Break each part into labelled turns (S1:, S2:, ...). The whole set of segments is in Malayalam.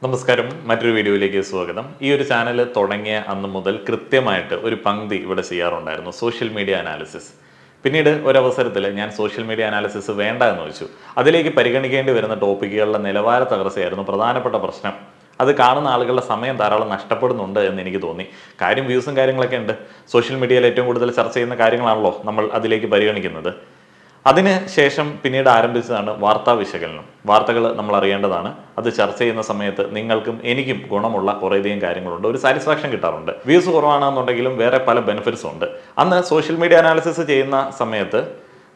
S1: നമസ്കാരം, മറ്റൊരു വീഡിയോയിലേക്ക് സ്വാഗതം. ഈ ഒരു ചാനൽ തുടങ്ങിയ അന്ന് മുതൽ കൃത്യമായിട്ട് ഒരു പങ്ക്തി ഇവിടെ ചെയ്യാറുണ്ടായിരുന്നു, സോഷ്യൽ മീഡിയ അനാലിസിസ്. പിന്നീട് ഒരവസരത്തിൽ ഞാൻ സോഷ്യൽ മീഡിയ അനാലിസിസ് വേണ്ട എന്ന് വെച്ചു. അതിലേക്ക് പരിഗണിക്കേണ്ടി വരുന്ന ടോപ്പിക്കുകളുടെ നിലവാര തകർച്ചയായിരുന്നു പ്രധാനപ്പെട്ട പ്രശ്നം. അത് കാണുന്ന ആളുകളുടെ സമയം ധാരാളം നഷ്ടപ്പെടുന്നുണ്ട് എന്ന് എനിക്ക് തോന്നി. കാര്യം വ്യൂസും കാര്യങ്ങളൊക്കെ ഉണ്ട്. സോഷ്യൽ മീഡിയയിൽ ഏറ്റവും കൂടുതൽ ചർച്ച ചെയ്യുന്ന കാര്യങ്ങളാണല്ലോ നമ്മൾ അതിലേക്ക് പരിഗണിക്കുന്നത്. അതിന് ശേഷം പിന്നീട് ആരംഭിച്ചതാണ് വാർത്താ വിശകലനം. വാർത്തകൾ നമ്മൾ അറിയേണ്ടതാണ്. അത് ചർച്ച ചെയ്യുന്ന സമയത്ത് നിങ്ങൾക്കും എനിക്കും ഗുണമുള്ള കുറേയധികം കാര്യങ്ങളുണ്ട്, ഒരു സാറ്റിസ്ഫാക്ഷൻ കിട്ടാറുണ്ട്. വ്യൂസ് കുറവാണെന്നുണ്ടെങ്കിലും വേറെ പല ബെനിഫിറ്റ്സും ഉണ്ട്. അന്ന് സോഷ്യൽ മീഡിയ അനാലിസിസ് ചെയ്യുന്ന സമയത്ത്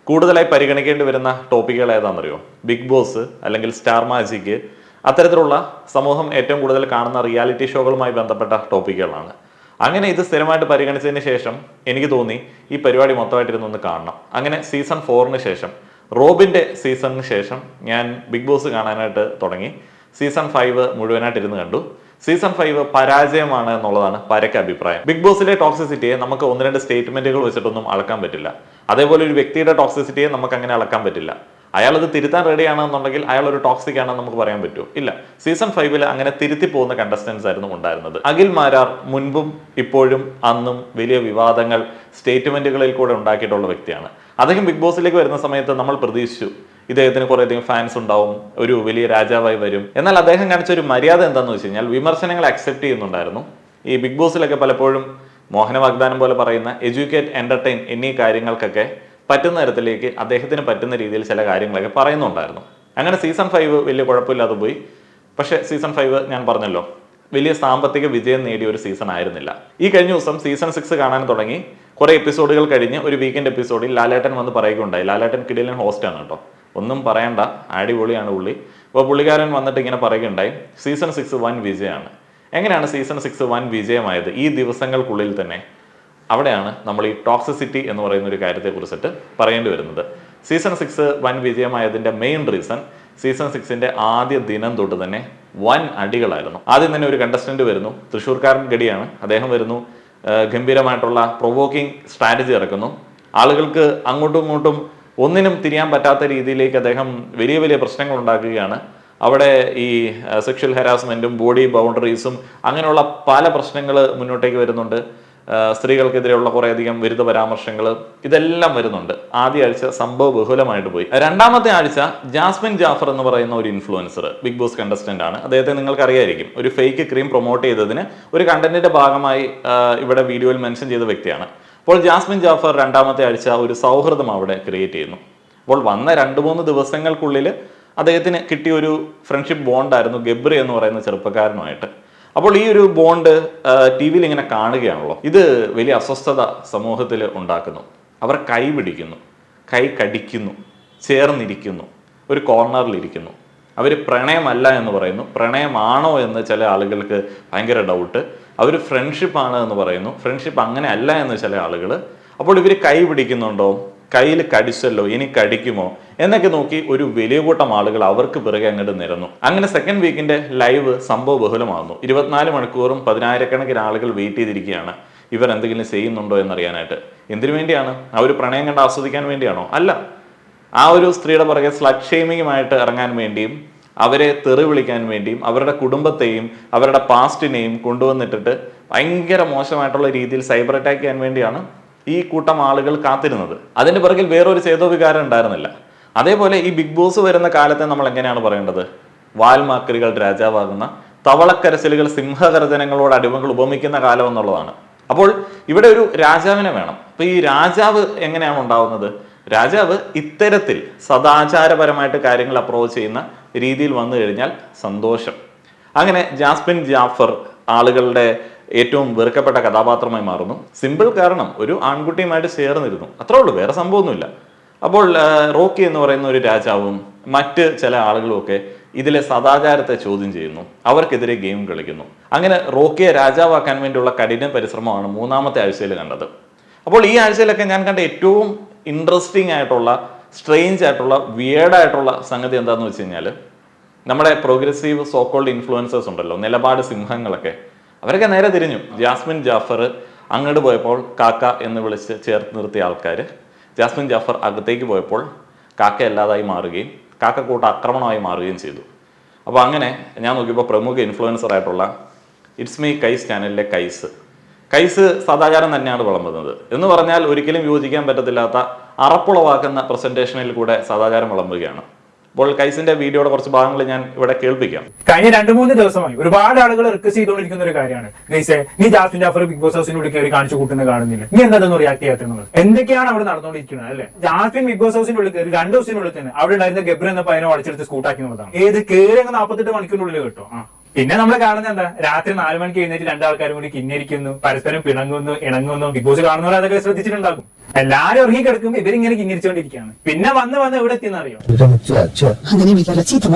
S1: കൂടുതലായി പരിഗണിക്കേണ്ടി വരുന്ന ടോപ്പിക്കുകൾ ഏതാണെന്നറിയോ? ബിഗ് ബോസ് അല്ലെങ്കിൽ സ്റ്റാർ മാജിക്, അത്തരത്തിലുള്ള സമൂഹം ഏറ്റവും കൂടുതൽ കാണുന്ന റിയാലിറ്റി ഷോകളുമായി ബന്ധപ്പെട്ട ടോപ്പിക്കുകളാണ്. അങ്ങനെ ഇത് സ്ഥിരമായിട്ട് പരിഗണിച്ചതിന് ശേഷം എനിക്ക് തോന്നി ഈ പരിപാടി മൊത്തമായിട്ടിരുന്നൊന്ന് കാണണം. അങ്ങനെ സീസൺ 4 ശേഷം, റോബിൻ്റെ സീസണിന് ശേഷം ഞാൻ ബിഗ് ബോസ് കാണാനായിട്ട് തുടങ്ങി. സീസൺ 5 മുഴുവനായിട്ട് ഇരുന്ന് കണ്ടു. സീസൺ 5 പരാജയമാണ് എന്നുള്ളതാണ് പരക്കെ അഭിപ്രായം. ബിഗ് ബോസിലെ ടോക്സിസിറ്റിയെ നമുക്ക് ഒന്ന് രണ്ട് സ്റ്റേറ്റ്മെന്റുകൾ വെച്ചിട്ടൊന്നും അളക്കാൻ പറ്റില്ല. അതേപോലെ ഒരു വ്യക്തിയുടെ ടോക്സിസിറ്റിയെ നമുക്ക് അങ്ങനെ അളക്കാൻ പറ്റില്ല. അയാളത് തിരുത്താൻ റെഡിയാണെന്നുണ്ടെങ്കിൽ അയാൾ ഒരു ടോക്സിക് ആണെന്ന് നമുക്ക് പറയാൻ പറ്റുമോ? ഇല്ല. സീസൺ 5 അങ്ങനെ തിരുത്തി പോകുന്ന കണ്ടസ്റ്റൻസ് ആയിരുന്നു ഉണ്ടായിരുന്നത്. അഖിൽ മാരാർ മുൻപും ഇപ്പോഴും അന്നും വലിയ വിവാദങ്ങൾ സ്റ്റേറ്റ്മെന്റുകളിൽ കൂടെ ഉണ്ടാക്കിയിട്ടുള്ള വ്യക്തിയാണ്. അദ്ദേഹം ബിഗ് ബോസിലേക്ക് വരുന്ന സമയത്ത് നമ്മൾ പ്രതീക്ഷിച്ചു ഇദ്ദേഹത്തിന് കുറേയധികം ഫാൻസ് ഉണ്ടാവും, ഒരു വലിയ രാജാവായി വരും. എന്നാൽ അദ്ദേഹം കാണിച്ച ഒരു മര്യാദ എന്താണെന്ന് വെച്ച് കഴിഞ്ഞാൽ വിമർശനങ്ങൾ അക്സെപ്റ്റ് ചെയ്യുന്നുണ്ടായിരുന്നു. ഈ ബിഗ് ബോസിലൊക്കെ പലപ്പോഴും മോഹന വാഗ്ദാനം പോലെ പറയുന്ന എഡ്യൂക്കേറ്റ്, എന്റർടൈൻ എന്നീ കാര്യങ്ങൾക്കൊക്കെ പറ്റുന്ന തരത്തിലേക്ക് അദ്ദേഹത്തിന് പറ്റുന്ന രീതിയിൽ ചില കാര്യങ്ങളൊക്കെ പറയുന്നുണ്ടായിരുന്നു. അങ്ങനെ സീസൺ 5 വലിയ കുഴപ്പമില്ലാതെ പോയി. പക്ഷേ സീസൺ 5 ഞാൻ പറഞ്ഞല്ലോ, വലിയ സാമ്പത്തിക വിജയം നേടിയ ഒരു സീസൺ ആയിരുന്നില്ല. ഈ കഴിഞ്ഞ ദിവസം സീസൺ 6 കാണാൻ തുടങ്ങി. കുറെ എപ്പിസോഡുകൾ കഴിഞ്ഞ് ഒരു വീക്കെൻഡ് എപ്പിസോഡിൽ ലാലേട്ടൻ വന്ന് പറയുകയുണ്ടായി. ലാലേട്ടൻ കിടിലൻ ഹോസ്റ്റാണ് കേട്ടോ, ഒന്നും പറയണ്ട, അടിപൊളിയാണ് പുള്ളി. അപ്പോൾ പുള്ളിക്കാരൻ വന്നിട്ട് ഇങ്ങനെ പറയുകയുണ്ടായി, സീസൺ 6 വൻ വിജയമാണ്. എങ്ങനെയാണ് സീസൺ 6 വൻ വിജയമായത്? ഈ ദിവസങ്ങൾക്കുള്ളിൽ തന്നെ. അവിടെയാണ് നമ്മൾ ഈ ടോക്സിസിറ്റി എന്ന് പറയുന്ന ഒരു കാര്യത്തെ കുറിച്ചിട്ട് പറയേണ്ടി വരുന്നത്. സീസൺ 6 വൻ വിജയമായതിന്റെ മെയിൻ റീസൺ സീസൺ 6 ആദ്യ ദിനം തൊട്ട് തന്നെ വൻ അടികളായിരുന്നു. ആദ്യം തന്നെ ഒരു കണ്ടസ്റ്റന്റ് വരുന്നു, തൃശ്ശൂർക്കാരൻ ഗഡിയാണ്. അദ്ദേഹം വരുന്നു, ഗംഭീരമായിട്ടുള്ള പ്രൊവോക്കിംഗ് സ്ട്രാറ്റജി ഇറക്കുന്നു. ആളുകൾക്ക് അങ്ങോട്ടും ഇങ്ങോട്ടും ഒന്നിനും തിരിയാൻ പറ്റാത്ത രീതിയിലേക്ക് അദ്ദേഹം വലിയ വലിയ പ്രശ്നങ്ങൾ ഉണ്ടാക്കുകയാണ്. അവിടെ ഈ സെക്ഷൽ ഹരാസ്മെന്റും ബോഡി ബൗണ്ടറീസും അങ്ങനെയുള്ള പല പ്രശ്നങ്ങൾ മുന്നോട്ടേക്ക് വരുന്നുണ്ട്. സ്ത്രീകൾക്കെതിരെയുള്ള കുറേയധികം വിരുദ്ധ പരാമർശങ്ങൾ, ഇതെല്ലാം വരുന്നുണ്ട്. ആദ്യ ആഴ്ച സംഭവ ബഹുലമായിട്ട് പോയി. രണ്ടാമത്തെ ആഴ്ച ജാസ്മിൻ ജാഫർ എന്ന് പറയുന്ന ഒരു ഇൻഫ്ലുവൻസർ, ബിഗ് ബോസ് കണ്ടസ്റ്റന്റ് ആണ്. അദ്ദേഹത്തെ നിങ്ങൾക്ക് അറിയായിരിക്കും. ഒരു ഫേക്ക് ക്രീം പ്രൊമോട്ട് ചെയ്തതിന് ഒരു കണ്ടന്റിന്റെ ഭാഗമായി ഇവിടെ വീഡിയോയിൽ മെൻഷൻ ചെയ്ത വ്യക്തിയാണ്. അപ്പോൾ ജാസ്മിൻ ജാഫർ രണ്ടാമത്തെ ആഴ്ച ഒരു സൗഹൃദം അവിടെ ക്രിയേറ്റ് ചെയ്യുന്നു. അപ്പോൾ വന്ന 2-3 ദിവസങ്ങൾക്കുള്ളിൽ അദ്ദേഹത്തിന് കിട്ടിയ ഒരു ഫ്രണ്ട്ഷിപ്പ് ബോണ്ടായിരുന്നു ഗബ്രി എന്ന് പറയുന്ന ചെറുപ്പക്കാരനുമായിട്ട്. അപ്പോൾ ഈ ഒരു ബോണ്ട് ടി വിയിൽ ഇങ്ങനെ കാണുകയാണല്ലോ. ഇത് വലിയ അസ്വസ്ഥത സമൂഹത്തിൽ ഉണ്ടാക്കുന്നു. അവർ കൈ പിടിക്കുന്നു, കൈ കടിക്കുന്നു, ചേർന്നിരിക്കുന്നു, ഒരു കോർണറിലിരിക്കുന്നു. അവർ പ്രണയമല്ല എന്ന് പറയുന്നു. പ്രണയമാണോ എന്ന് ചില ആളുകൾക്ക് ഭയങ്കര ഡൗട്ട്. അവർ ഫ്രണ്ട്ഷിപ്പാണ് എന്ന് പറയുന്നു. ഫ്രണ്ട്ഷിപ്പ് അങ്ങനെ അല്ല എന്ന് ചില ആളുകൾ. അപ്പോൾ ഇവർ കൈ പിടിക്കുന്നുണ്ടോ, കയ്യിൽ കടിച്ചല്ലോ, ഇനി കടിക്കുമോ എന്നൊക്കെ നോക്കി ഒരു വലിയ കൂട്ടം ആളുകൾ അവർക്ക് പിറകെ അങ്ങോട്ട് നിരന്നു. അങ്ങനെ സെക്കൻഡ് വീക്കിന്റെ ലൈവ് സംഭവ ബഹുലമാകുന്നു. 24 മണിക്കൂറും 10,000-കണക്കിന് ആളുകൾ വെയിറ്റ് ചെയ്തിരിക്കുകയാണ് ഇവർ എന്തെങ്കിലും ചെയ്യുന്നുണ്ടോ എന്നറിയാനായിട്ട്. എന്തിനു വേണ്ടിയാണ്? ആ ഒരു പ്രണയം കണ്ട് ആസ്വദിക്കാൻ വേണ്ടിയാണോ? അല്ല. ആ ഒരു സ്ത്രീയുടെ പുറകെ സ്ലട്ട് ഷെയ്മിങ്ങുമായിട്ട് ഇറങ്ങാൻ വേണ്ടിയും അവരെ തെറി വിളിക്കാൻ വേണ്ടിയും അവരുടെ കുടുംബത്തെയും അവരുടെ പാസ്റ്റിനെയും കൊണ്ടുവന്നിട്ടിട്ട് ഭയങ്കര മോശമായിട്ടുള്ള രീതിയിൽ സൈബർ അറ്റാക്ക് ചെയ്യാൻ വേണ്ടിയാണ് ഈ കൂട്ടം ആളുകൾ കാത്തിരുന്നത്. അതിന്റെ പിറകിൽ വേറൊരു ചേതോവികാരം ഉണ്ടായിരുന്നില്ല. അതേപോലെ ഈ ബിഗ് ബോസ് വരുന്ന കാലത്തെ നമ്മൾ എങ്ങനെയാണ് പറയേണ്ടത്? വാൽമാക്രികൾ രാജാവാകുന്ന, തവളക്കരച്ചിലുകൾ സിംഹഗർജനങ്ങളോട് അടിമകൾ ഉപമിക്കുന്ന കാലം എന്നുള്ളതാണ്. അപ്പോൾ ഇവിടെ ഒരു രാജാവിനെ വേണം. അപ്പൊ ഈ രാജാവ് എങ്ങനെയാണ് ഉണ്ടാവുന്നത്? രാജാവ് ഇത്തരത്തിൽ സദാചാരപരമായിട്ട് കാര്യങ്ങൾ അപ്രോച്ച് ചെയ്യുന്ന രീതിയിൽ വന്നു കഴിഞ്ഞാൽ സന്തോഷം. അങ്ങനെ ജാസ്മിൻ ജാഫർ ആളുകളുടെ ഏറ്റവും വെറുക്കപ്പെട്ട കഥാപാത്രമായി മാറുന്നു. സിമ്പിൾ കാരണം, ഒരു ആൺകുട്ടിയുമായിട്ട് ചേർന്നിരുന്നു, അത്രേ ഉള്ളൂ, വേറെ സംഭവമൊന്നുമില്ല. അപ്പോൾ റോക്കി എന്ന് പറയുന്ന ഒരു രാജാവും മറ്റ് ചില ആളുകളും ഒക്കെ ഇതിലെ സദാചാരത്തെ ചോദ്യം ചെയ്യുന്നു, അവർക്കെതിരെ ഗെയിം കളിക്കുന്നു. അങ്ങനെ റോക്കിയെ രാജാവാക്കാൻ വേണ്ടിയുള്ള കഠിന പരിശ്രമമാണ് 3-ാമത്തെ ആഴ്ചയിൽ കണ്ടത്. അപ്പോൾ ഈ ആഴ്ചയിലൊക്കെ ഞാൻ കണ്ട ഏറ്റവും ഇൻട്രസ്റ്റിംഗ് ആയിട്ടുള്ള, സ്ട്രെയിഞ്ച് ആയിട്ടുള്ള, വിയേർഡായിട്ടുള്ള സംഗതി എന്താണെന്ന് വെച്ച് കഴിഞ്ഞാൽ, നമ്മുടെ പ്രോഗ്രസീവ് സോക്കോൾഡ് ഇൻഫ്ലുവൻസേഴ്സ് ഉണ്ടല്ലോ, നിലപാട് സിംഹങ്ങളൊക്കെ, അവരൊക്കെ നേരെ തിരിഞ്ഞു. ജാസ്മിൻ ജാഫർ അങ്ങോട്ട് പോയപ്പോൾ കാക്ക എന്ന് വിളിച്ച് ചേർത്ത് നിർത്തിയ ആൾക്കാർ ജാസ്മിൻ ജാഫർ അകത്തേക്ക് പോയപ്പോൾ കാക്ക അല്ലാതായി മാറുകയും കാക്കക്കൂട്ട ആക്രമണമായി മാറുകയും ചെയ്തു. അപ്പോൾ അങ്ങനെ ഞാൻ നോക്കിയപ്പോൾ പ്രമുഖ ഇൻഫ്ലുവൻസർ ആയിട്ടുള്ള ഇറ്റ്സ് മീ കൈസ് ചാനലിലെ കൈസ് സദാചാരം തന്നെയാണ് വിളമ്പുന്നത്. എന്ന് പറഞ്ഞാൽ ഒരിക്കലും യോജിക്കാൻ പറ്റത്തില്ലാത്ത അറപ്പുളവാക്കുന്ന പ്രസന്റേഷനിൽ കൂടെ സദാചാരം വിളമ്പുകയാണ്. അപ്പോൾ കൈസിന്റെ വീഡിയോയുടെ കുറച്ച് ഭാഗങ്ങൾ ഞാൻ ഇവിടെ കേൾപ്പിക്കാം.
S2: കഴിഞ്ഞ 2-3 ദിവസമായി ഒരുപാട് ആളുകൾ റിക്വസ്റ്റ് ചെയ്തുകൊണ്ടിരിക്കുന്ന ഒരു കാര്യമാണ്, ഗൈസേ നീ ജാസ്മിൻ ജാഫർ ബിഗ് ബോസ് ഹൗസിനുള്ളിൽ കയറി കാണിച്ചു കൂട്ടുന്നത് കാണുന്നില്ല, നീ എന്താണെന്ന് റിയാക്ട് ചെയ്യാത്തുള്ളത്, എന്തൊക്കെയാണ് അവിടെ നടന്നുകൊണ്ടിരിക്കുന്നത് അല്ലെ? ജാസ്മിൻ ബിഗ് ബോസ് ഹൗസിനുള്ളിൽ കയറി 2 ദിവസത്തിനുള്ളിൽ തന്നെ അവിടെ ഉണ്ടായിരുന്ന ഗബ്ര എന്ന പയ്യനെ വളച്ചെടുത്ത് സ്കൂട്ടാക്കി എന്നുള്ളതാണ്. ഏത് കയറി 48 മണിക്കൂറിനുള്ളിൽ കേട്ടോ. പിന്നെ നമ്മൾ കാണുന്നത് എന്താ, രാത്രി 4 മണിക്ക് എഴുന്നേറ്റ് 2 ആൾക്കാരും കൂടി കിന്നിരിക്കുന്നു, പരസ്പരം ഇണങ്ങുന്നു. ബിഗ് ബോസ് കാണുന്നവർ അതൊക്കെ ശ്രദ്ധിച്ചിട്ടുണ്ടാകും. എല്ലാരും ഇറങ്ങി കിടക്കുമ്പോൾ ഇവരിങ്ങനെ കിന്നിരിച്ചുകൊണ്ടിരിക്കുകയാണ്. പിന്നെ വന്ന് എവിടെ എത്തിയെന്നറിയോ?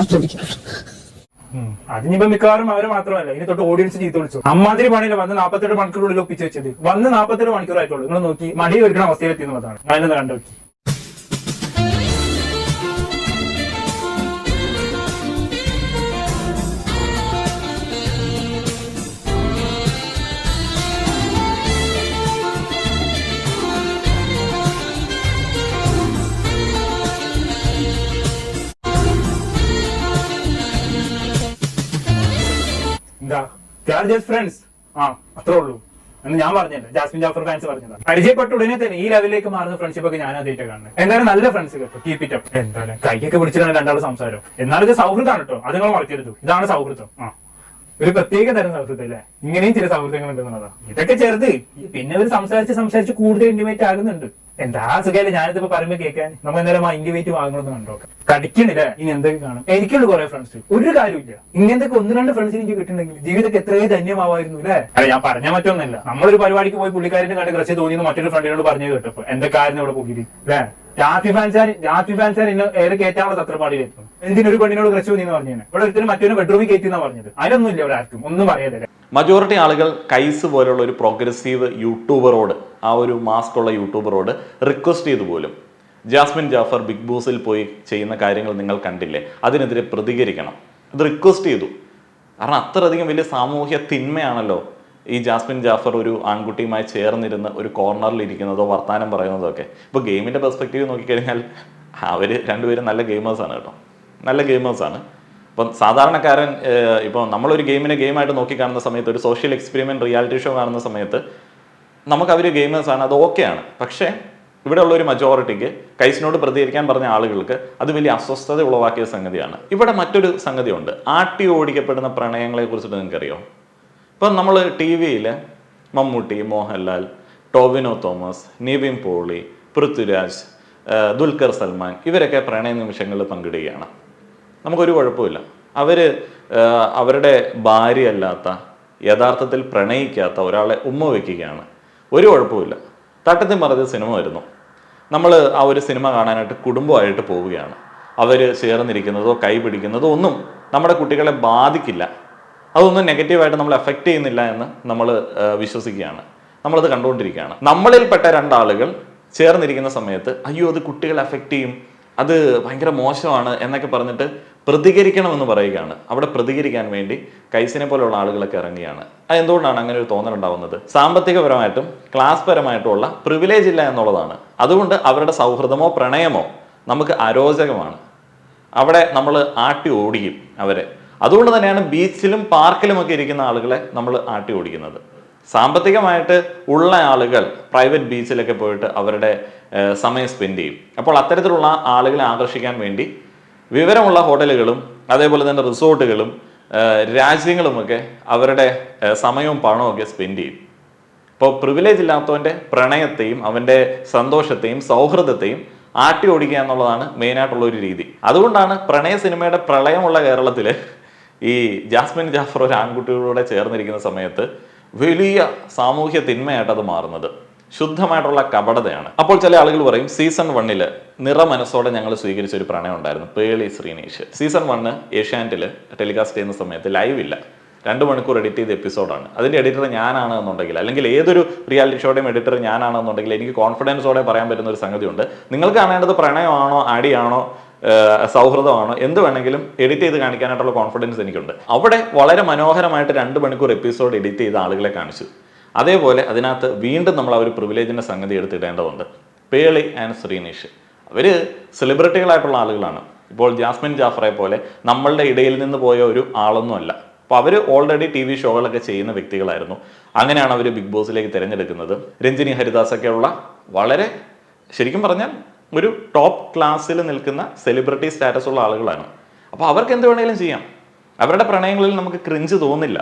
S2: അതിനിപ്പോ മിക്കവാറും അവര് മാത്രമല്ല, ഇനി തൊട്ട് ഓഡിയൻസ് ചീത്ത വിളിച്ചു. അമ്മാതിരി പണിയില്ല വന്ന് 48 മണിക്കൂറിനുള്ളിൽ ഒപ്പിച്ച് വെച്ചത്. വന്ന് 48 മണിക്കൂറായിട്ടുള്ളൂ. നിങ്ങൾ നോക്കി മടി ഒരുക്കണ അവസ്ഥയിലെത്തിയെന്നുള്ളതാണ്. ഞാനൊന്ന് കണ്ടു നോക്കി. ഫ്രണ്ട്സ് അത്രേ ഉള്ളൂ എന്ന് ഞാൻ പറഞ്ഞല്ലോ. ജാസ്മിൻ ജാഫർ ഫാൻസ് പറഞ്ഞതാണ്. പരിചയപ്പെട്ട ഉടനെ തന്നെ ഈ ലെവലിലേക്ക് മാറുന്ന ഫ്രണ്ട്ഷിപ്പ് ഒക്കെ ഞാൻ ആദ്യമായിട്ട് കാണുന്നത്. എന്തായാലും നല്ല ഫ്രണ്ട്സ് കേട്ടോ, കീപ് ഇറ്റ് അപ്പ്. എന്തായാലും കൈയൊക്കെ പിടിച്ചിട്ടാണ് 2 ആളും സംസാരം. എന്നാലും ഇത് സൗഹൃദമാണ് കേട്ടോ, അത് നിങ്ങൾ മറക്കരുത്. ഇതാണ് സൗഹൃദം. ഒരു പ്രത്യേക തരം സൗഹൃദം അല്ലേ? ഇങ്ങനെയും ചില സൗഹൃദങ്ങൾ ഉണ്ടെന്നുള്ളതാണ്. ഇതൊക്കെ ചെറുത്, പിന്നെ ഒരു സംസാരിച്ച് കൂടുതൽ ഇന്റിമേറ്റ് ആകുന്നുണ്ട്. എന്താ സുഖല്ലേ ഞാനിതിപ്പോ പറയുമ്പോ കേൾക്കാൻ. നമ്മൾ എന്തായാലും ആ ഇന്റിമേറ്റ് ഭാഗങ്ങളൊന്നും കണ്ടോക്കാം. കടിക്കണില്ല ഇനി എന്തൊക്കെ കാണും. എനിക്കുള്ള കുറെ ഫ്രണ്ട്സ്, ഒരു കാര്യമില്ല. ഇങ്ങനത്തെ 1-2 ഫ്രണ്ട്സ് എനിക്ക് കിട്ടുന്നുണ്ടെങ്കിൽ ജീവിതമൊക്കെ എത്രയോ ധന്യമാവായിരുന്നു അല്ലേ? അല്ല ഞാൻ പറഞ്ഞാൽ മറ്റൊന്നുമില്ല. നമ്മളൊരു പരിപാടിക്ക് പോയി പുള്ളിക്കാരന്റെ കണ്ട് ക്രഷ് തോന്നിയെന്ന് മറ്റൊരു ഫ്രണ്ടിനോട് പറഞ്ഞു കേട്ടപ്പോ എന്തൊക്കെയായിരുന്നു ഇവിടെ പുള്ളിയിൽ അല്ലേ? ജാസ്മിൻ ഫാൻസാർ ഏറെ കയറ്റാനുള്ള തത്രപ്പാടിയിലെത്തും. എന്തിനൊരു പെണ്ണിനോട് ക്രഷ് തോന്നിയെന്ന് പറഞ്ഞു. ഇവിടെ ഒരിക്കലും മറ്റൊരു ബെഡ്റൂമിൽ കയറ്റിയെന്നാ പറഞ്ഞത്. അതിനൊന്നുമില്ല ഇവിടെ ആർക്കും ഒന്നും പറയാതെ.
S1: മജോറിറ്റി ആളുകൾ കൈസ് പോലുള്ള ഒരു പ്രോഗ്രസീവ് യൂട്യൂബറോട്, ആ ഒരു മാസ്ക് ഉള്ള യൂട്യൂബറോട് റിക്വസ്റ്റ് ചെയ്തു പോലും, ജാസ്മിൻ ജാഫർ ബിഗ് ബോസിൽ പോയി ചെയ്യുന്ന കാര്യങ്ങൾ നിങ്ങൾ കണ്ടില്ലേ, അതിനെതിരെ പ്രതികരിക്കണം. ഇത് റിക്വസ്റ്റ് ചെയ്തു. കാരണം അത്രയധികം വലിയ സാമൂഹ്യ തിന്മയാണല്ലോ ഈ ജാസ്മിൻ ജാഫർ ഒരു ആൺകുട്ടിയുമായി ചേർന്നിരുന്ന് ഒരു കോർണറിൽ ഇരിക്കുന്നതോ വർത്താനം പറയുന്നതോ ഒക്കെ. ഇപ്പോൾ ഗെയിമിൻ്റെ പെർസ്പെക്റ്റീവ് നോക്കിക്കഴിഞ്ഞാൽ അവർ രണ്ടുപേരും നല്ല ഗെയിമേഴ്സാണ് കേട്ടോ, നല്ല ഗെയിമേഴ്സാണ്. ഇപ്പം സാധാരണക്കാരൻ ഇപ്പോൾ നമ്മളൊരു ഗെയിമായിട്ട് നോക്കിക്കാണുന്ന സമയത്ത്, ഒരു സോഷ്യൽ എക്സ്പെരിമെൻറ്റ് റിയാലിറ്റി ഷോ കാണുന്ന സമയത്ത് നമുക്ക് അവർ ഗെയിമേഴ്സാണ്, അത് ഓക്കെയാണ്. പക്ഷേ ഇവിടെ ഉള്ള ഒരു മജോറിറ്റിക്ക്, കൈസിനോട് പ്രതികരിക്കാൻ പറഞ്ഞ ആളുകൾക്ക് അത് വലിയ അസ്വസ്ഥത ഉളവാക്കിയ സംഗതിയാണ്. ഇവിടെ മറ്റൊരു സംഗതിയുണ്ട്, ആട്ടി ഓടിക്കപ്പെടുന്ന പ്രണയങ്ങളെ കുറിച്ചിട്ട് നിങ്ങൾക്കറിയോ? ഇപ്പം നമ്മൾ ടി വിയിൽ മമ്മൂട്ടി, മോഹൻലാൽ, ടോവിനോ തോമസ്, നിവിൻ പോളി, പൃഥ്വിരാജ്, ദുൽഖർ സൽമാൻ ഇവരൊക്കെ പ്രണയ നിമിഷങ്ങളിൽ പങ്കിടുകയാണ്. നമുക്കൊരു കുഴപ്പമില്ല. അവരുടെ ഭാര്യയല്ലാത്ത, യഥാർത്ഥത്തിൽ പ്രണയിക്കാത്ത ഒരാളെ ഉമ്മ വയ്ക്കുകയാണ്, ഒരു കുഴപ്പമില്ല. തട്ടത്തിൽ മറഞ്ഞ സിനിമ വരുന്നു, നമ്മൾ ആ ഒരു സിനിമ കാണാനായിട്ട് കുടുംബമായിട്ട് പോവുകയാണ്. അവർ ചേർന്നിരിക്കുന്നതോ കൈ പിടിക്കുന്നതോ ഒന്നും നമ്മുടെ കുട്ടികളെ ബാധിക്കില്ല, അതൊന്നും നെഗറ്റീവായിട്ട് നമ്മൾ എഫക്റ്റ് ചെയ്യുന്നില്ല എന്ന് നമ്മൾ വിശ്വസിക്കുകയാണ്. നമ്മളത് കണ്ടുകൊണ്ടിരിക്കുകയാണ്. നമ്മളിൽപ്പെട്ട 2 ആളുകൾ ചേർന്നിരിക്കുന്ന സമയത്ത് അയ്യോ അത് കുട്ടികളെ എഫക്റ്റ് ചെയ്യും, അത് ഭയങ്കര മോശമാണ് എന്നൊക്കെ പറഞ്ഞിട്ട് പ്രതികരിക്കണമെന്ന് പറയുകയാണ്. അവിടെ പ്രതികരിക്കാൻ വേണ്ടി കൈസിനെ പോലെയുള്ള ആളുകളൊക്കെ ഇറങ്ങിയാണ്. അതെന്തുകൊണ്ടാണ് അങ്ങനെ ഒരു തോന്നലുണ്ടാവുന്നത്? സാമ്പത്തികപരമായിട്ടും ക്ലാസ് പരമായിട്ടുള്ള പ്രിവിലേജ് ഇല്ല എന്നുള്ളതാണ്. അതുകൊണ്ട് അവരുടെ സൗഹൃദമോ പ്രണയമോ നമുക്ക് അരോചകമാണ്. അവിടെ നമ്മൾ ആട്ടി ഓടിക്കും അവരെ. അതുകൊണ്ട് തന്നെയാണ് ബീച്ചിലും പാർക്കിലുമൊക്കെ ഇരിക്കുന്ന ആളുകളെ നമ്മൾ ആട്ടി ഓടിക്കുന്നത്. സാമ്പത്തികമായിട്ട് ഉള്ള ആളുകൾ പ്രൈവറ്റ് ബീച്ചിലൊക്കെ പോയിട്ട് അവരുടെ സമയം സ്പെൻഡ് ചെയ്യും. അപ്പോൾ അത്തരത്തിലുള്ള ആളുകളെ ആകർഷിക്കാൻ വേണ്ടി വിവരമുള്ള ഹോട്ടലുകളും അതേപോലെ തന്നെ റിസോർട്ടുകളും രാജ്യങ്ങളുമൊക്കെ അവരുടെ സമയവും പണവും ഒക്കെ സ്പെൻഡ് ചെയ്യും. ഇപ്പോൾ പ്രിവിലേജ് ഇല്ലാത്തവൻ്റെ പ്രണയത്തെയും അവൻ്റെ സന്തോഷത്തെയും സൗഹൃദത്തെയും ആട്ടി ഓടിക്കുക എന്നുള്ളതാണ് മെയിനായിട്ടുള്ള ഒരു രീതി. അതുകൊണ്ടാണ് പ്രണയ സിനിമയുടെ പ്രളയമുള്ള കേരളത്തിൽ ഈ ജാസ്മിൻ ജാഫർ ഒരു ആൺകുട്ടികളോടെ ചേർന്നിരിക്കുന്ന സമയത്ത് വലിയ സാമൂഹ്യ തിന്മയായിട്ട് അത് മാറുന്നത്. ശുദ്ധമായിട്ടുള്ള കപടതയാണ്. അപ്പോൾ ചില ആളുകൾ പറയും സീസൺ 1 നിറ മനസ്സോടെ ഞങ്ങൾ സ്വീകരിച്ച ഒരു പ്രണയം ഉണ്ടായിരുന്നു, പേളി ശ്രീനീഷ്. സീസൺ 1 ഏഷ്യാനെറ്റിൽ ടെലികാസ്റ്റ് ചെയ്യുന്ന സമയത്ത് ലൈവ് ഇല്ല, 2 മണിക്കൂർ എഡിറ്റ് ചെയ്ത എപ്പിസോഡാണ്. അതിൻ്റെ എഡിറ്റർ ഞാനാണ് എന്നുണ്ടെങ്കിൽ, അല്ലെങ്കിൽ ഏതൊരു റിയാലിറ്റി ഷോയുടെയും എഡിറ്റർ ഞാനാണെന്നുണ്ടെങ്കിൽ എനിക്ക് കോൺഫിഡൻസോടെ പറയാൻ പറ്റുന്ന ഒരു സംഗതിയുണ്ട്, നിങ്ങൾക്ക് കാണേണ്ടത് പ്രണയമാണോ അടിയാണോ സൗഹൃദമാണോ എന്ത് വേണമെങ്കിലും എഡിറ്റ് ചെയ്ത് കാണിക്കാനായിട്ടുള്ള കോൺഫിഡൻസ് എനിക്കുണ്ട്. അവിടെ വളരെ മനോഹരമായിട്ട് 2 മണിക്കൂർ എപ്പിസോഡ് എഡിറ്റ് ചെയ്ത ആളുകളെ കാണിച്ചു. അതേപോലെ അതിനകത്ത് വീണ്ടും നമ്മൾ ആ ഒരു പ്രിവിലേജിൻ്റെ സംഗതി എടുത്തിടേണ്ടതുണ്ട്. പേളി ആൻഡ് ശ്രീനീഷ് അവർ സെലിബ്രിറ്റികളായിട്ടുള്ള ആളുകളാണ്. ഇപ്പോൾ ജാസ്മിൻ ജാഫറെ പോലെ നമ്മളുടെ ഇടയിൽ നിന്ന് പോയ ഒരു ആളൊന്നുമല്ല. അപ്പോൾ അവർ ഓൾറെഡി ടി വി ഷോകളൊക്കെ ചെയ്യുന്ന വ്യക്തികളായിരുന്നു. അങ്ങനെയാണ് അവർ ബിഗ് ബോസിലേക്ക് തിരഞ്ഞെടുക്കുന്നത്. രഞ്ജിനി ഹരിദാസൊക്കെയുള്ള വളരെ ശരിക്കും പറഞ്ഞാൽ ഒരു ടോപ്പ് ക്ലാസ്സിൽ നിൽക്കുന്ന സെലിബ്രിറ്റി സ്റ്റാറ്റസ് ഉള്ള ആളുകളാണ്. അപ്പോൾ അവർക്ക് എന്ത് വേണമെങ്കിലും ചെയ്യാം. അവരുടെ പ്രണയങ്ങളിൽ നമുക്ക് ക്രിഞ്ച് തോന്നില്ല.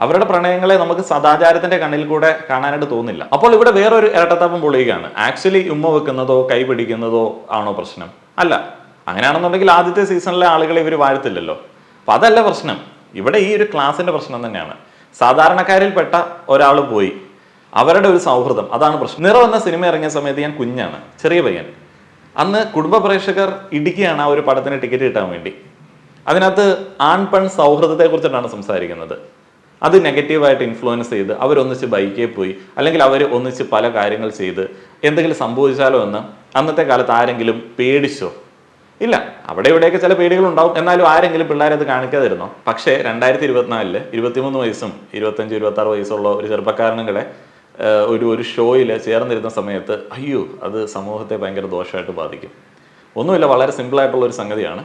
S1: അവരുടെ പ്രണയങ്ങളെ നമുക്ക് സദാചാരത്തിന്റെ കണ്ണിൽ കൂടെ കാണാനായിട്ട് തോന്നില്ല. അപ്പോൾ ഇവിടെ വേറൊരു ഇരട്ടത്താപ്പം പൊളിയുകയാണ്. ആക്ച്വലി ഉമ്മ വെക്കുന്നതോ കൈ പിടിക്കുന്നതോ ആണോ പ്രശ്നം? അല്ല. അങ്ങനെയാണെന്നുണ്ടെങ്കിൽ ആദ്യത്തെ സീസണിലെ ആളുകളെ ഇവർ വാഴ്ത്തില്ലല്ലോ. അപ്പൊ അതല്ല പ്രശ്നം. ഇവിടെ ഈ ഒരു ക്ലാസിന്റെ പ്രശ്നം തന്നെയാണ്. സാധാരണക്കാരിൽപ്പെട്ട ഒരാൾ പോയി, അവരുടെ ഒരു സൗഹൃദം, അതാണ് പ്രശ്നം. നിറം എന്ന സിനിമ ഇറങ്ങിയ സമയത്ത് ഞാൻ കുഞ്ഞാണ്, ചെറിയ പയ്യൻ. അന്ന് കുടുംബ പ്രേക്ഷകർ ഇടുക്കിയാണ് ആ ഒരു പടത്തിന് ടിക്കറ്റ് കിട്ടാൻ വേണ്ടി. അതിനകത്ത് ആൺ പെൺ സൗഹൃദത്തെ കുറിച്ചിട്ടാണ് സംസാരിക്കുന്നത്. അത് നെഗറ്റീവായിട്ട് ഇൻഫ്ലുവൻസ് ചെയ്ത് അവരൊന്നിച്ച് ബൈക്കിൽ പോയി, അല്ലെങ്കിൽ അവർ ഒന്നിച്ച് പല കാര്യങ്ങൾ ചെയ്ത് എന്തെങ്കിലും സംഭവിച്ചാലോ എന്ന് അന്നത്തെ കാലത്ത് ആരെങ്കിലും പേടിച്ചോ? ഇല്ല. അവിടെ ഇവിടെയൊക്കെ ചില പേടികളുണ്ടാവും. എന്നാലും ആരെങ്കിലും പിള്ളേരെ അത് കാണിക്കാതിരുന്നോ? പക്ഷേ 2024 23 വയസ്സും 25-26 വയസ്സുള്ള ഒരു ചെറുപ്പക്കാരനുകളെ ഒരു ഷോയിൽ ചേർന്നിരുന്ന സമയത്ത് അയ്യോ, അത് സമൂഹത്തെ ഭയങ്കര ദോഷമായിട്ട് ബാധിക്കും. ഒന്നുമില്ല, വളരെ സിമ്പിളായിട്ടുള്ള ഒരു സംഗതിയാണ്.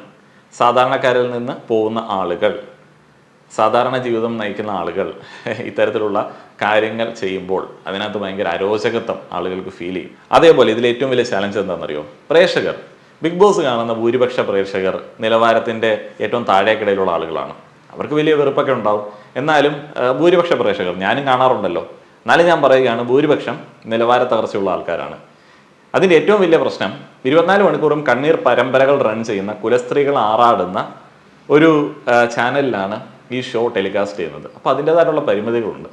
S1: സാധാരണക്കാരിൽ നിന്ന് പോകുന്ന ആളുകൾ, സാധാരണ ജീവിതം നയിക്കുന്ന ആളുകൾ ഇത്തരത്തിലുള്ള കാര്യങ്ങൾ ചെയ്യുമ്പോൾ അതിനകത്ത് ഭയങ്കര അരോചകത്വം ആളുകൾക്ക് ഫീൽ ചെയ്യും. അതേപോലെ ഇതിൽ ഏറ്റവും വലിയ ചലഞ്ച് എന്താണെന്നറിയോ? പ്രേക്ഷകർ, ബിഗ് ബോസ് കാണുന്ന ഭൂരിപക്ഷ പ്രേക്ഷകർ നിലവാരത്തിൻ്റെ ഏറ്റവും താഴേക്കിടയിലുള്ള ആളുകളാണ്. അവർക്ക് വലിയ വെറുപ്പൊക്കെ ഉണ്ടാവും. എന്നാലും ഭൂരിപക്ഷ പ്രേക്ഷകർ, ഞാനും കാണാറുണ്ടല്ലോ, എന്നാലും ഞാൻ പറയുകയാണ്, ഭൂരിപക്ഷം നിലവാര തകർച്ചയുള്ള ആൾക്കാരാണ്. അതിൻ്റെ ഏറ്റവും വലിയ പ്രശ്നം 24 മണിക്കൂറും കണ്ണീർ പരമ്പരകൾ റൺ ചെയ്യുന്ന കുലസ്ത്രീകൾ ആറാടുന്ന ഒരു ചാനലിലാണ് ഈ ഷോ ടെലികാസ്റ്റ് ചെയ്യുന്നത്. അപ്പോൾ അതിൻ്റെതായിട്ടുള്ള പരിമിതികളുണ്ട്.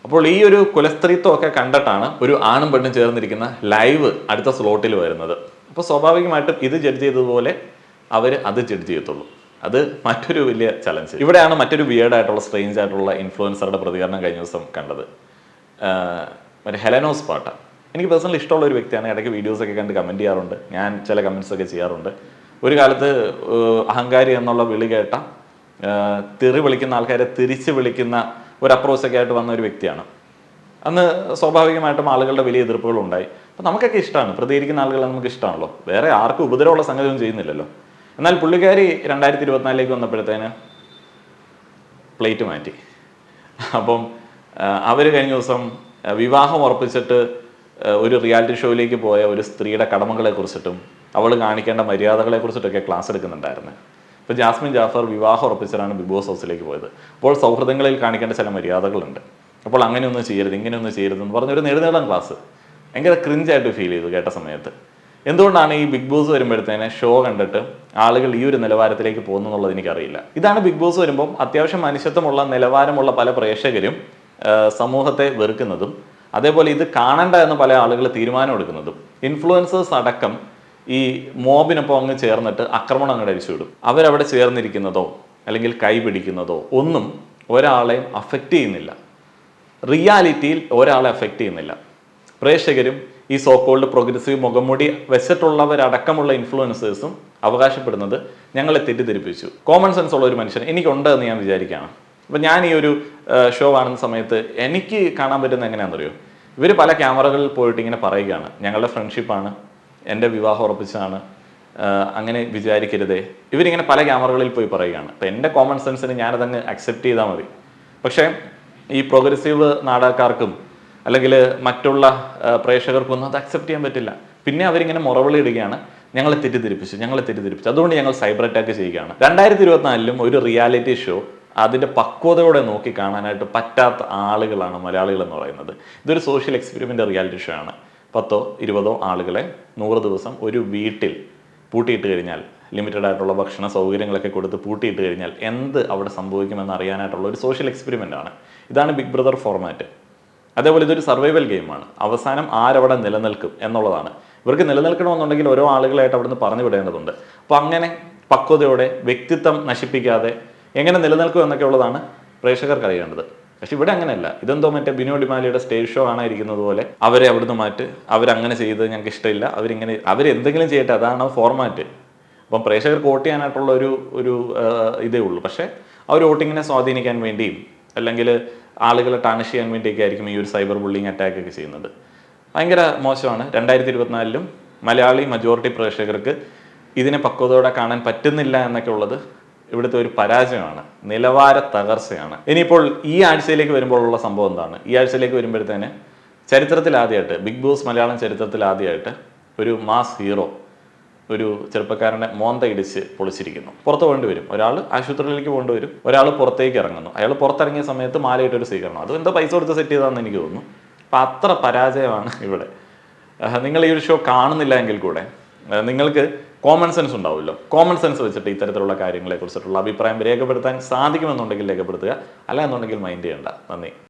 S1: അപ്പോൾ ഈ ഒരു കുലസ്ത്രീത്വമൊക്കെ കണ്ടിട്ടാണ് ഒരു ആണും പെണ്ണും ചേർന്നിരിക്കുന്ന ലൈവ് അടുത്ത സ്ലോട്ടിൽ വരുന്നത്. അപ്പോൾ സ്വാഭാവികമായിട്ടും ഇത് ജഡ്ജ് ചെയ്തതുപോലെ അവർ അത് ജഡ്ജ് ചെയ്യത്തുള്ളൂ. അത് മറ്റൊരു വലിയ ചലഞ്ച്. ഇവിടെയാണ് മറ്റൊരു വിയേർഡായിട്ടുള്ള സ്ട്രേഞ്ച് ആയിട്ടുള്ള ഇൻഫ്ലുവൻസറുടെ പ്രതികരണം കഴിഞ്ഞ ദിവസം കണ്ടത്. മറ്റേ ഹെലനോസ് പാട്ട എനിക്ക് പേഴ്സണലി ഇഷ്ടമുള്ള ഒരു വ്യക്തിയാണ്. ഇടയ്ക്ക് വീഡിയോസൊക്കെ കണ്ട് കമൻറ്റ് ചെയ്യാറുണ്ട്. ഞാൻ ചില കമൻറ്റ്സൊക്കെ ചെയ്യാറുണ്ട്. ഒരു കാലത്ത് അഹങ്കാരി എന്നുള്ള വിളി കേട്ട, തെറി വിളിക്കുന്ന ആൾക്കാരെ തിരിച്ച് വിളിക്കുന്ന ഒരു അപ്രോച്ചൊക്കെ ആയിട്ട് വന്ന ഒരു വ്യക്തിയാണ്. അന്ന് സ്വാഭാവികമായിട്ടും ആളുകളുടെ വലിയ എതിർപ്പുകളുണ്ടായി. അപ്പം നമുക്കൊക്കെ ഇഷ്ടമാണ്, പ്രതികരിക്കുന്ന ആളുകളെ നമുക്ക് ഇഷ്ടമാണല്ലോ. വേറെ ആർക്കും ഉപദ്രവമുള്ള സംഗതിയൊന്നും ചെയ്യുന്നില്ലല്ലോ. എന്നാൽ പുള്ളിക്കാരി 2024 വന്നപ്പോഴത്തേന് പ്ലേറ്റ് മാറ്റി. അപ്പം അവർ കഴിഞ്ഞ ദിവസം വിവാഹം ഉറപ്പിച്ചിട്ട് ഒരു റിയാലിറ്റി ഷോയിലേക്ക് പോയ ഒരു സ്ത്രീയുടെ കടമകളെ കുറിച്ചിട്ടും അവൾ കാണിക്കേണ്ട മര്യാദകളെ കുറിച്ചിട്ടൊക്കെ ക്ലാസ് എടുക്കുന്നുണ്ടായിരുന്നു. ഇപ്പോൾ ജാസ്മിൻ ജാഫർ വിവാഹം ഉറപ്പിച്ചിട്ടാണ് ബിഗ് ബോസ് ഹൗസിലേക്ക് പോയത്. അപ്പോൾ സൗഹൃദങ്ങളിൽ കാണിക്കേണ്ട ചില മര്യാദകളുണ്ട്. അപ്പോൾ അങ്ങനെയൊന്നും ചെയ്യരുത്, ഇങ്ങനെയൊന്നും ചെയ്യരുതെന്ന് പറഞ്ഞൊരു നെടുനീളം ക്ലാസ് ഭയങ്കര ക്രിഞ്ചായിട്ട് ഫീൽ ചെയ്തു കേട്ട സമയത്ത്. എന്തുകൊണ്ടാണ് ഈ ബിഗ് ബോസ് വരുമ്പോഴത്തേനെ ഷോ കണ്ടിട്ട് ആളുകൾ ഈ ഒരു നിലവാരത്തിലേക്ക് പോകുന്നു എന്നുള്ളത് എനിക്കറിയില്ല. ഇതാണ് ബിഗ് ബോസ് വരുമ്പം അത്യാവശ്യം മനുഷ്യത്വമുള്ള നിലവാരമുള്ള പല പ്രേക്ഷകരും സമൂഹത്തെ വെറുക്കുന്നതും, അതേപോലെ ഇത് കാണണ്ട എന്ന് പല ആളുകൾ തീരുമാനം എടുക്കുന്നതും. ഇൻഫ്ലുവൻസേഴ്സ് അടക്കം ഈ മോബിനൊപ്പം അങ്ങ് ചേർന്നിട്ട് ആക്രമണം അങ്ങോട്ട് അടിച്ചുവിടും. അവരവിടെ ചേർന്നിരിക്കുന്നതോ അല്ലെങ്കിൽ കൈ പിടിക്കുന്നതോ ഒന്നും ഒരാളെയും അഫക്റ്റ് ചെയ്യുന്നില്ല. റിയാലിറ്റിയിൽ ഒരാളെ അഫക്റ്റ് ചെയ്യുന്നില്ല. പ്രേക്ഷകരും ഈ സോക്കോൾഡ് പ്രോഗ്രസീവ് മുഖംമൂടി വെച്ചിട്ടുള്ളവരടക്കമുള്ള ഇൻഫ്ലുവൻസേഴ്സും അവകാശപ്പെടുന്നത് ഞങ്ങളെ തെറ്റിദ്ധരിപ്പിച്ചു. കോമൺ സെൻസ് ഉള്ള ഒരു മനുഷ്യൻ എനിക്കുണ്ട് എന്ന് ഞാൻ വിചാരിക്കുകയാണ്. അപ്പം ഞാൻ ഈ ഒരു ഷോ കാണുന്ന സമയത്ത് എനിക്ക് കാണാൻ പറ്റുന്നത് എങ്ങനെയാണെന്നറിയോ? ഇവർ പല ക്യാമറകളിൽ പോയിട്ട് ഇങ്ങനെ പറയുകയാണ്, ഞങ്ങളുടെ ഫ്രണ്ട്ഷിപ്പാണ്, എൻ്റെ വിവാഹം ഉറപ്പിച്ചതാണ്, അങ്ങനെ വിചാരിക്കരുതേ. ഇവരിങ്ങനെ പല ക്യാമറകളിൽ പോയി പറയുകയാണ്. അപ്പം എൻ്റെ കോമൺ സെൻസിന് ഞാനതങ്ങ് അക്സെപ്റ്റ് ചെയ്താൽ മതി. പക്ഷേ ഈ പ്രോഗ്രസീവ് നാടകക്കാർക്കും അല്ലെങ്കിൽ മറ്റുള്ള പ്രേക്ഷകർക്കൊന്നും അത് അക്സെപ്റ്റ് ചെയ്യാൻ പറ്റില്ല. പിന്നെ അവരിങ്ങനെ മുറവിളി ഇടുകയാണ്, ഞങ്ങളെ തെറ്റിദ്ധരിപ്പിച്ചു, അതുകൊണ്ട് ഞങ്ങൾ സൈബർ അറ്റാക്ക് ചെയ്യുകയാണ്. 2024 ഒരു റിയാലിറ്റി ഷോ അതിൻ്റെ പക്വതയോടെ നോക്കി കാണാനായിട്ട് പറ്റാത്ത ആളുകളാണ് മലയാളികൾ എന്ന് പറയുന്നത്. ഇതൊരു സോഷ്യൽ എക്സ്പെരിമെൻ്റ് റിയാലിറ്റി ഷോ ആണ്. 10-20 ആളുകളെ 100 ദിവസം ഒരു വീട്ടിൽ പൂട്ടിയിട്ട് കഴിഞ്ഞാൽ, ലിമിറ്റഡ് ആയിട്ടുള്ള ഭക്ഷണ സൗകര്യങ്ങളൊക്കെ കൊടുത്ത് പൂട്ടിയിട്ട് കഴിഞ്ഞാൽ എന്ത് അവിടെ സംഭവിക്കുമെന്ന് അറിയാനായിട്ടുള്ള ഒരു സോഷ്യൽ എക്സ്പെരിമെൻ്റ് ആണ്. ഇതാണ് ബിഗ് ബ്രദർ ഫോർമാറ്റ്. അതേപോലെ ഇതൊരു സർവൈവൽ ഗെയിമാണ്. അവസാനം ആരവിടെ നിലനിൽക്കും എന്നുള്ളതാണ്. ഇവർക്ക് നിലനിൽക്കണമെന്നുണ്ടെങ്കിൽ ഓരോ ആളുകളായിട്ട് അവിടുന്ന് പറഞ്ഞു വിടേണ്ടതുണ്ട്. അപ്പോൾ അങ്ങനെ പക്വതയോടെ വ്യക്തിത്വം നശിപ്പിക്കാതെ എങ്ങനെ നിലനിൽക്കും എന്നൊക്കെ ഉള്ളതാണ് പ്രേക്ഷകർക്ക് അറിയേണ്ടത്. പക്ഷെ ഇവിടെ അങ്ങനെയല്ല. ഇതെന്തോ മറ്റേ ബിനോ ഡിമാലിയുടെ സ്റ്റേജ് ഷോ കാണാതിരിക്കുന്നത് പോലെ അവരെ അവിടുന്ന് മാറ്റ്, അവരങ്ങനെ ചെയ്തത് ഞങ്ങൾക്ക് ഇഷ്ടമില്ല, അവരെന്തെങ്കിലും ചെയ്യട്ടെ, അതാണ് ഫോർമാറ്റ്. അപ്പം പ്രേക്ഷകർക്ക് വോട്ട് ചെയ്യാനായിട്ടുള്ള ഒരു ഇതേ ഉള്ളൂ. പക്ഷേ ആ ഒരു വോട്ടിങ്ങിനെ സ്വാധീനിക്കാൻ വേണ്ടിയും അല്ലെങ്കിൽ ആളുകളെ ടാണിഷ് ചെയ്യാൻ വേണ്ടിയൊക്കെ ആയിരിക്കും ഈ ഒരു സൈബർ ബുള്ളിങ് അറ്റാക്ക് ഒക്കെ ചെയ്യുന്നത്. ഭയങ്കര മോശമാണ്. 2024 മലയാളി മജോറിറ്റി പ്രേക്ഷകർക്ക് ഇതിനെ പക്വതയോടെ കാണാൻ പറ്റുന്നില്ല എന്നൊക്കെ ഉള്ളത് ഇവിടുത്തെ ഒരു പരാജയമാണ്, നിലവാര തകർച്ചയാണ്. ഇനിയിപ്പോൾ ഈ ആഴ്ചയിലേക്ക് വരുമ്പോഴുള്ള സംഭവം എന്താണ്? ഈ ആഴ്ചയിലേക്ക് വരുമ്പോഴത്തേന് ചരിത്രത്തിൽ ആദ്യമായിട്ട്, ബിഗ് ബോസ് മലയാളം ചരിത്രത്തിൽ ആദ്യമായിട്ട് ഒരു മാസ് ഹീറോ ഒരു ചെറുപ്പക്കാരനെ മോന്ത ഇടിച്ച് പൊളിച്ചിരിക്കുന്നു. പുറത്ത് പോകേണ്ടി വരും, ഒരാൾ ആശുപത്രിയിലേക്ക് പോകേണ്ടി വരും, ഒരാൾ പുറത്തേക്ക് ഇറങ്ങുന്നു. അയാൾ പുറത്തിറങ്ങിയ സമയത്ത് മാലയിട്ടൊരു സ്വീകരണം, അത് എന്തോ പൈസ കൊടുത്ത് സെറ്റ് ചെയ്താണെന്ന് എനിക്ക് തോന്നുന്നു. അപ്പം അത്ര പരാജയമാണ് ഇവിടെ. നിങ്ങൾ ഈ ഒരു ഷോ കാണുന്നില്ല എങ്കിൽ കൂടെ നിങ്ങൾക്ക് കോമൺ സെൻസ് ഉണ്ടാവുമല്ലോ. കോമൺ സെൻസ് വെച്ചിട്ട് ഇത്തരത്തിലുള്ള കാര്യങ്ങളെ കുറിച്ചിട്ടുള്ള അഭിപ്രായം രേഖപ്പെടുത്താൻ സാധിക്കുമെന്നുണ്ടെങ്കിൽ രേഖപ്പെടുത്തുക, അല്ല എന്നുണ്ടെങ്കിൽ മൈൻഡ് ചെയ്യേണ്ട. നന്ദി.